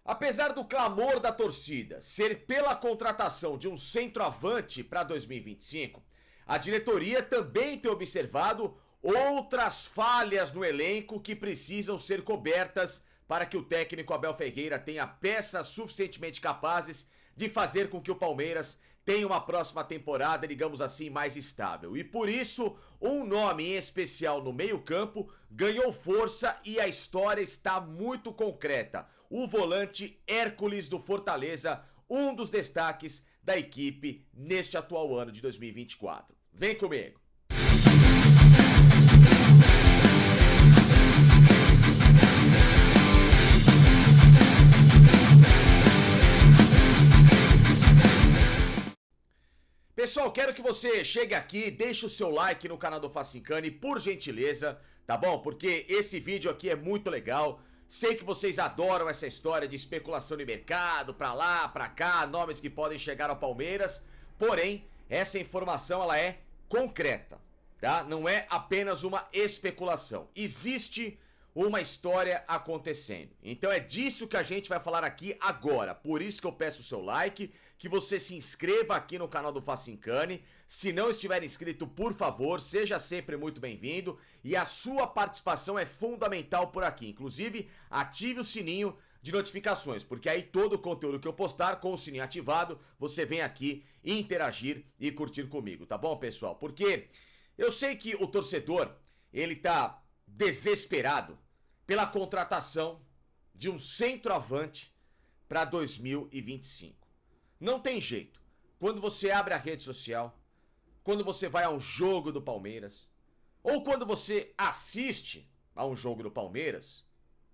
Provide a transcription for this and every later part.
Apesar do clamor da torcida ser pela contratação de um centroavante para 2025, a diretoria também tem observado outras falhas no elenco que precisam ser cobertas para que o técnico Abel Ferreira tenha peças suficientemente capazes de fazer com que o Palmeiras tenha uma próxima temporada, digamos assim, mais estável. E por isso, um nome em especial no meio-campo ganhou força e a história está muito concreta. O volante Hércules do Fortaleza, um dos destaques da equipe neste atual ano de 2024. Vem comigo! Pessoal, quero que você chegue aqui, deixe o seu like no canal do Facincani, por gentileza, tá bom? Porque esse vídeo aqui é muito legal. Sei que vocês adoram essa história de especulação de mercado, pra lá, pra cá, nomes que podem chegar ao Palmeiras. Porém, essa informação ela é concreta, tá? Não é apenas uma especulação. Existe uma história acontecendo. Então é disso que a gente vai falar aqui agora. Por isso que eu peço o seu like, que você se inscreva aqui no canal do Facincani. Se não estiver inscrito, por favor, seja sempre muito bem-vindo. E a sua participação é fundamental por aqui. Inclusive, ative o sininho de notificações, porque aí todo o conteúdo que eu postar com o sininho ativado, você vem aqui interagir e curtir comigo, tá bom, pessoal? Porque eu sei que o torcedor, ele tá desesperado pela contratação de um centroavante para 2025. Não tem jeito. Quando você abre a rede social, quando você vai a um jogo do Palmeiras, ou quando você assiste a um jogo do Palmeiras,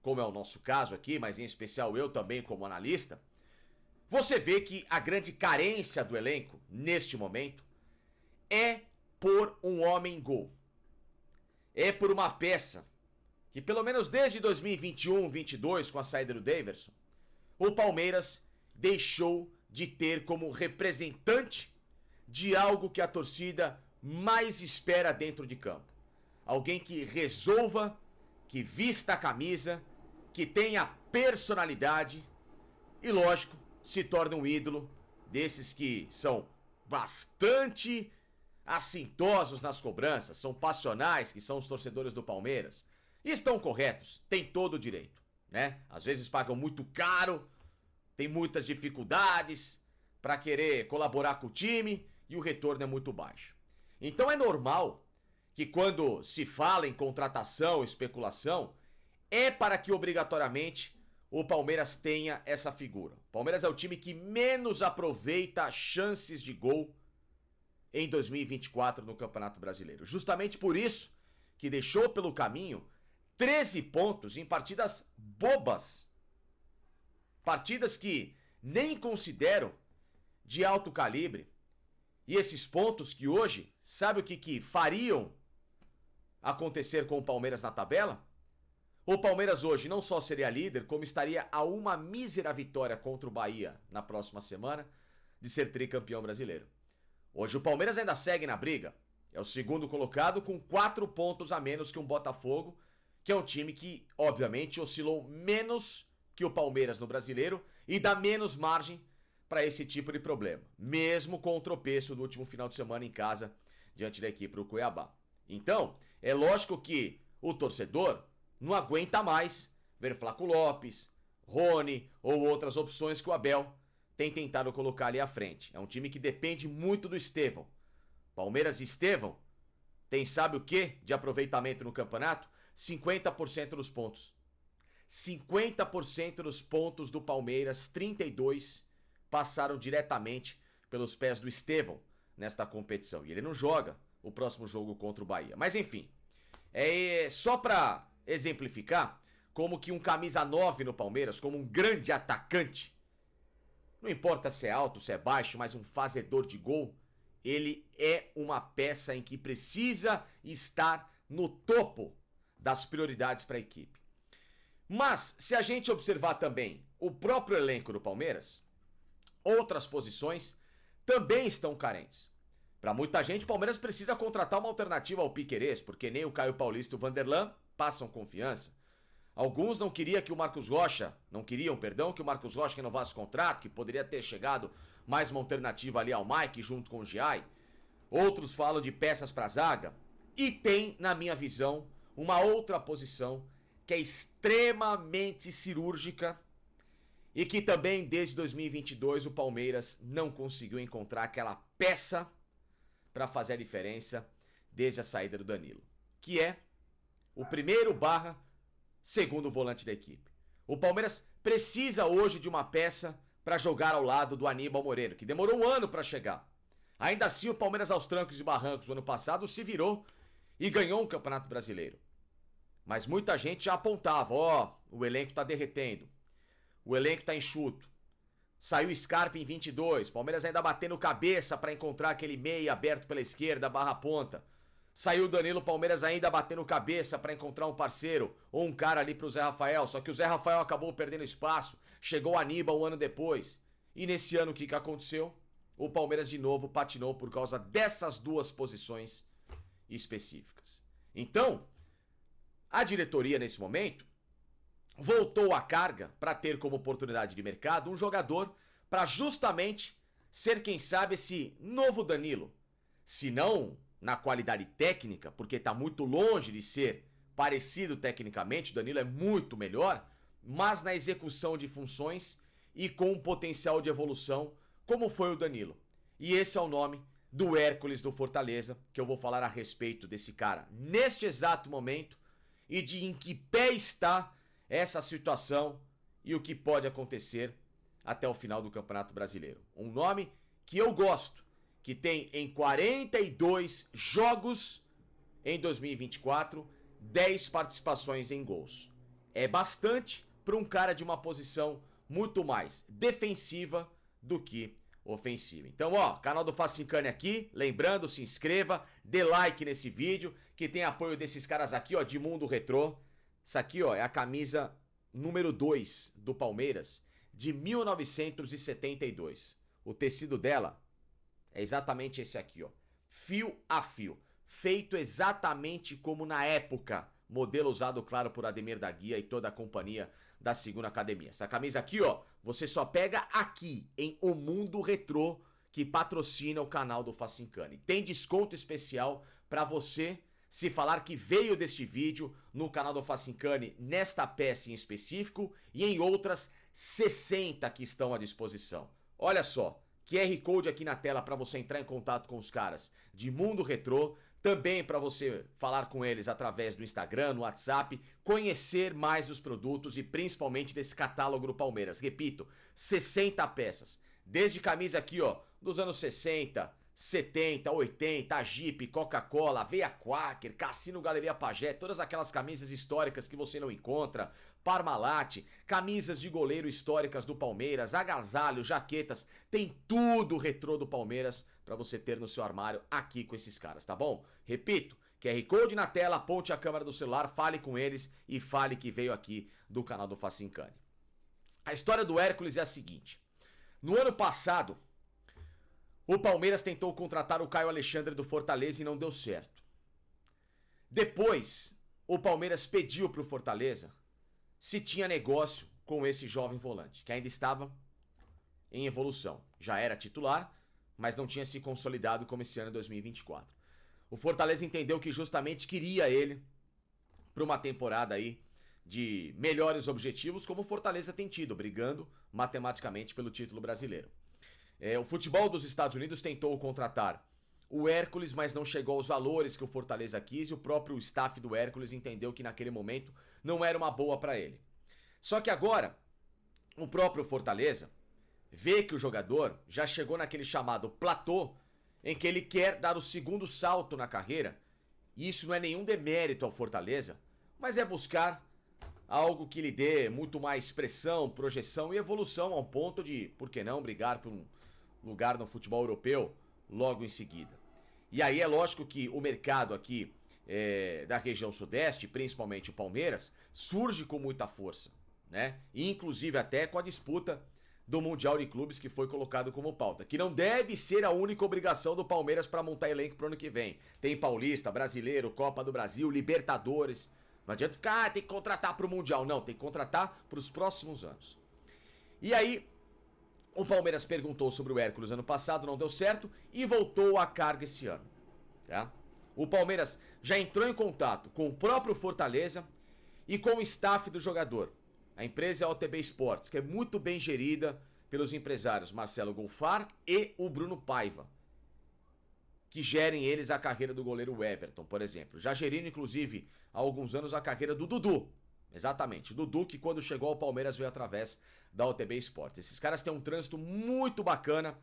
como é o nosso caso aqui, mas em especial eu também como analista, você vê que a grande carência do elenco, neste momento, é por um homem-gol. É por uma peça que, pelo menos desde 2021-22, com a saída do Daverson, o Palmeiras deixou de ter como representante de algo que a torcida mais espera dentro de campo. Alguém que resolva, que vista a camisa, que tenha personalidade e, lógico, se torne um ídolo desses que são bastante assintosos nas cobranças, são passionais, que são os torcedores do Palmeiras. E estão corretos, têm todo o direito, né? Às vezes pagam muito caro, tem muitas dificuldades para querer colaborar com o time e o retorno é muito baixo. Então é normal que quando se fala em contratação, especulação, é para que obrigatoriamente o Palmeiras tenha essa figura. O Palmeiras é o time que menos aproveita chances de gol em 2024 no Campeonato Brasileiro. Justamente por isso que deixou pelo caminho 13 pontos em partidas bobas. Partidas que nem considero de alto calibre. E esses pontos que hoje, sabe o que fariam acontecer com o Palmeiras na tabela? O Palmeiras hoje não só seria líder, como estaria a uma mísera vitória contra o Bahia na próxima semana de ser tricampeão brasileiro. Hoje o Palmeiras ainda segue na briga. É o segundo colocado com 4 pontos a menos que um Botafogo, que é um time que, obviamente, oscilou menos que o Palmeiras no Brasileiro e dá menos margem para esse tipo de problema, mesmo com o tropeço no último final de semana em casa, diante da equipe do Cuiabá. Então, é lógico que o torcedor não aguenta mais ver Flaco Lopes, Rony ou outras opções que o Abel tem tentado colocar ali à frente. É um time que depende muito do Estevão. Palmeiras e Estevão tem sabe o que de aproveitamento no campeonato? 50% dos pontos. 50% dos pontos do Palmeiras, 32, passaram diretamente pelos pés do Estevão nesta competição. E ele não joga o próximo jogo contra o Bahia. Mas enfim, é só para exemplificar como que um camisa 9 no Palmeiras, como um grande atacante, não importa se é alto, se é baixo, mas um fazedor de gol, ele é uma peça em que precisa estar no topo das prioridades para a equipe. Mas, se a gente observar também o próprio elenco do Palmeiras, outras posições também estão carentes. Para muita gente, o Palmeiras precisa contratar uma alternativa ao Piquerez, porque nem o Caio Paulista e o Vanderlan passam confiança. Alguns não queriam que o Marcos Rocha, que o Marcos Rocha renovasse o contrato, que poderia ter chegado mais uma alternativa ali ao Mike junto com o Giai. Outros falam de peças para zaga. E tem, na minha visão, uma outra posição que é extremamente cirúrgica e que também desde 2022 o Palmeiras não conseguiu encontrar aquela peça para fazer a diferença desde a saída do Danilo, que é o primeiro / segundo volante da equipe. O Palmeiras precisa hoje de uma peça para jogar ao lado do Aníbal Moreira, que demorou um ano para chegar. Ainda assim, o Palmeiras aos trancos e barrancos do ano passado se virou e ganhou um Campeonato Brasileiro. Mas muita gente já apontava, o elenco tá derretendo, o elenco tá enxuto. Saiu Scarpa em 22, Palmeiras ainda batendo cabeça para encontrar aquele meia aberto pela esquerda, /ponta. Saiu o Danilo, Palmeiras ainda batendo cabeça para encontrar um parceiro ou um cara ali pro Zé Rafael, só que o Zé Rafael acabou perdendo espaço, chegou o Aníbal um ano depois. E nesse ano o que aconteceu? O Palmeiras de novo patinou por causa dessas duas posições específicas. Então, a diretoria nesse momento voltou a carga para ter como oportunidade de mercado um jogador para justamente ser, quem sabe, esse novo Danilo. Se não na qualidade técnica, porque está muito longe de ser parecido tecnicamente, o Danilo é muito melhor, mas na execução de funções e com um potencial de evolução, como foi o Danilo. E esse é o nome do Hércules do Fortaleza, que eu vou falar a respeito desse cara neste exato momento e de em que pé está essa situação e o que pode acontecer até o final do Campeonato Brasileiro. Um nome que eu gosto, que tem em 42 jogos em 2024, 10 participações em gols. É bastante para um cara de uma posição muito mais defensiva do que ofensiva. Então, canal do Facincani aqui, lembrando, se inscreva, dê like nesse vídeo, que tem apoio desses caras aqui, de Mundo Retrô. Isso aqui, é a camisa número 2 do Palmeiras, de 1972. O tecido dela é exatamente esse aqui, fio a fio, feito exatamente como na época, modelo usado, claro, por Ademir da Guia e toda a companhia da Segunda Academia. Essa camisa aqui, você só pega aqui em O Mundo Retrô, que patrocina o canal do Facincani. Tem desconto especial para você se falar que veio deste vídeo no canal do Facincani, nesta peça em específico e em outras 60 que estão à disposição. Olha só, QR Code aqui na tela para você entrar em contato com os caras de Mundo Retrô, também para você falar com eles através do Instagram, no WhatsApp, conhecer mais dos produtos e principalmente desse catálogo do Palmeiras. Repito, 60 peças, desde camisa aqui, dos anos 60, 70, 80, Jeep, Coca-Cola, Veia Quaker, Cassino Galeria Pajé, todas aquelas camisas históricas que você não encontra, Parmalat, camisas de goleiro históricas do Palmeiras, agasalhos, jaquetas, tem tudo retrô do Palmeiras para você ter no seu armário aqui com esses caras, tá bom? Repito, QR Code na tela, aponte a câmera do celular, fale com eles e fale que veio aqui do canal do Facincani. A história do Hércules é a seguinte: no ano passado, o Palmeiras tentou contratar o Caio Alexandre do Fortaleza e não deu certo. Depois, o Palmeiras pediu para o Fortaleza se tinha negócio com esse jovem volante, que ainda estava em evolução. Já era titular, mas não tinha se consolidado como esse ano 2024. O Fortaleza entendeu que justamente queria ele para uma temporada aí de melhores objetivos, como o Fortaleza tem tido, brigando matematicamente pelo título brasileiro. O futebol dos Estados Unidos tentou contratar o Hércules, mas não chegou aos valores que o Fortaleza quis e o próprio staff do Hércules entendeu que naquele momento não era uma boa para ele. Só que agora, o próprio Fortaleza vê que o jogador já chegou naquele chamado platô em que ele quer dar o segundo salto na carreira. E isso não é nenhum demérito ao Fortaleza, mas é buscar algo que lhe dê muito mais pressão, projeção e evolução ao ponto de, por que não, brigar por um lugar no futebol europeu logo em seguida. E aí é lógico que o mercado aqui da região sudeste, principalmente o Palmeiras, surge com muita força, né? E inclusive até com a disputa do Mundial de Clubes que foi colocado como pauta, que não deve ser a única obrigação do Palmeiras para montar elenco para o ano que vem. Tem Paulista, Brasileiro, Copa do Brasil, Libertadores, Não adianta ficar, tem que contratar pro Mundial. Não, tem que contratar pros próximos anos. E aí, o Palmeiras perguntou sobre o Hércules ano passado, não deu certo, e voltou à carga esse ano, tá? O Palmeiras já entrou em contato com o próprio Fortaleza e com o staff do jogador. A empresa é a OTB Esportes, que é muito bem gerida pelos empresários Marcelo Golfar e o Bruno Paiva, que gerem eles a carreira do goleiro Everton, por exemplo. Já geriram, inclusive, há alguns anos a carreira do Dudu. Exatamente, Dudu, que quando chegou ao Palmeiras veio através da OTB Esportes. Esses caras têm um trânsito muito bacana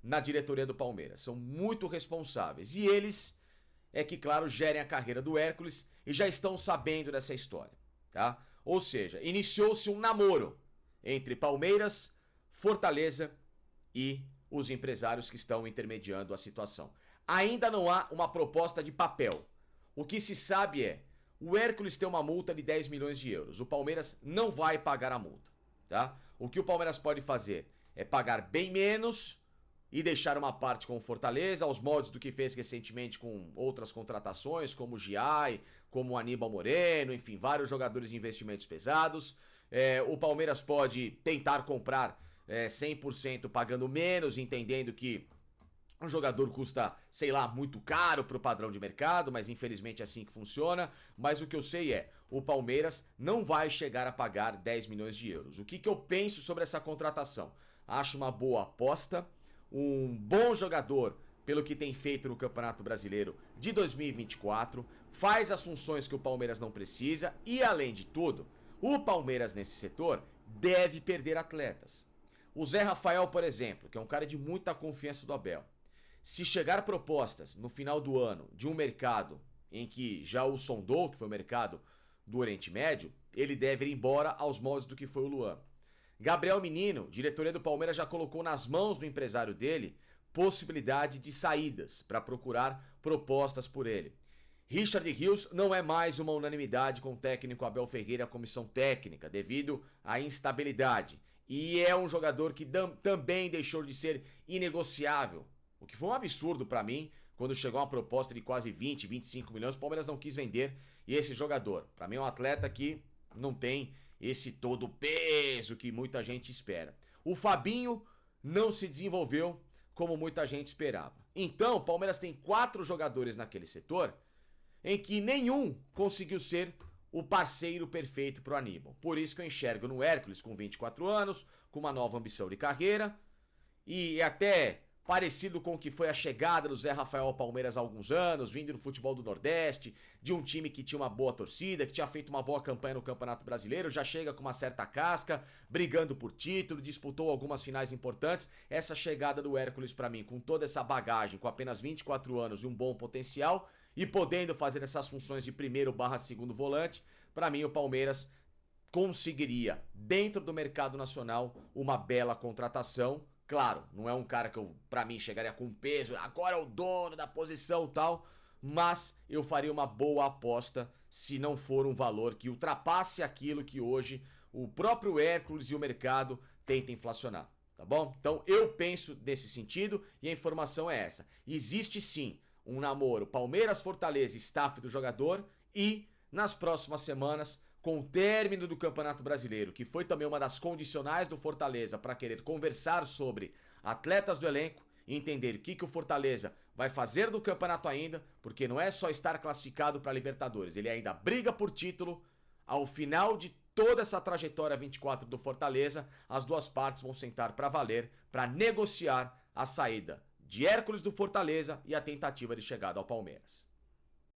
na diretoria do Palmeiras, são muito responsáveis. E eles, é que claro, gerem a carreira do Hércules e já estão sabendo dessa história, tá? Ou seja, iniciou-se um namoro entre Palmeiras, Fortaleza e os empresários que estão intermediando a situação. Ainda não há uma proposta de papel. O que se sabe é, o Hércules tem uma multa de 10 milhões de euros. O Palmeiras não vai pagar a multa, tá? O que o Palmeiras pode fazer é pagar bem menos e deixar uma parte com o Fortaleza, aos moldes do que fez recentemente com outras contratações, como o Giai, como o Aníbal Moreno, enfim, vários jogadores de investimentos pesados. O Palmeiras pode tentar comprar 100% pagando menos, entendendo que um jogador custa, sei lá, muito caro para o padrão de mercado, mas infelizmente é assim que funciona. Mas o que eu sei é, o Palmeiras não vai chegar a pagar 10 milhões de euros. O que eu penso sobre essa contratação? Acho uma boa aposta, um bom jogador pelo que tem feito no Campeonato Brasileiro de 2024, faz as funções que o Palmeiras não precisa e, além de tudo, o Palmeiras nesse setor deve perder atletas. O Zé Rafael, por exemplo, que é um cara de muita confiança do Abel. Se chegar propostas no final do ano de um mercado em que já o sondou, que foi o mercado do Oriente Médio, ele deve ir embora aos moldes do que foi o Luan. Gabriel Menino, diretoria do Palmeiras, já colocou nas mãos do empresário dele possibilidade de saídas para procurar propostas por ele. Richard Rios não é mais uma unanimidade com o técnico Abel Ferreira e a comissão técnica, devido à instabilidade. E é um jogador que também deixou de ser inegociável. O que foi um absurdo pra mim, quando chegou uma proposta de quase 20, 25 milhões, o Palmeiras não quis vender. E esse jogador, pra mim é um atleta que não tem esse todo peso que muita gente espera. O Fabinho não se desenvolveu como muita gente esperava. Então, o Palmeiras tem 4 jogadores naquele setor em que nenhum conseguiu ser o parceiro perfeito pro Aníbal. Por isso que eu enxergo no Hércules com 24 anos, com uma nova ambição de carreira, e até parecido com o que foi a chegada do Zé Rafael ao Palmeiras há alguns anos, vindo do futebol do Nordeste, de um time que tinha uma boa torcida, que tinha feito uma boa campanha no Campeonato Brasileiro, já chega com uma certa casca, brigando por título, disputou algumas finais importantes. Essa chegada do Hércules pra mim, com toda essa bagagem, com apenas 24 anos e um bom potencial, e podendo fazer essas funções de primeiro/segundo volante, pra mim o Palmeiras conseguiria, dentro do mercado nacional, uma bela contratação. Claro, não é um cara que pra mim chegaria com peso, agora é o dono da posição e tal, mas eu faria uma boa aposta se não for um valor que ultrapasse aquilo que hoje o próprio Hércules e o mercado tentam inflacionar, tá bom? Então eu penso nesse sentido e a informação é essa. Existe sim um namoro Palmeiras-Fortaleza, staff do jogador, e nas próximas semanas, com o término do Campeonato Brasileiro, que foi também uma das condicionais do Fortaleza para querer conversar sobre atletas do elenco e entender o que o Fortaleza vai fazer do campeonato ainda, porque não é só estar classificado para a Libertadores, ele ainda briga por título. Ao final de toda essa trajetória 24 do Fortaleza, as duas partes vão sentar para valer, para negociar a saída de Hércules do Fortaleza e a tentativa de chegada ao Palmeiras.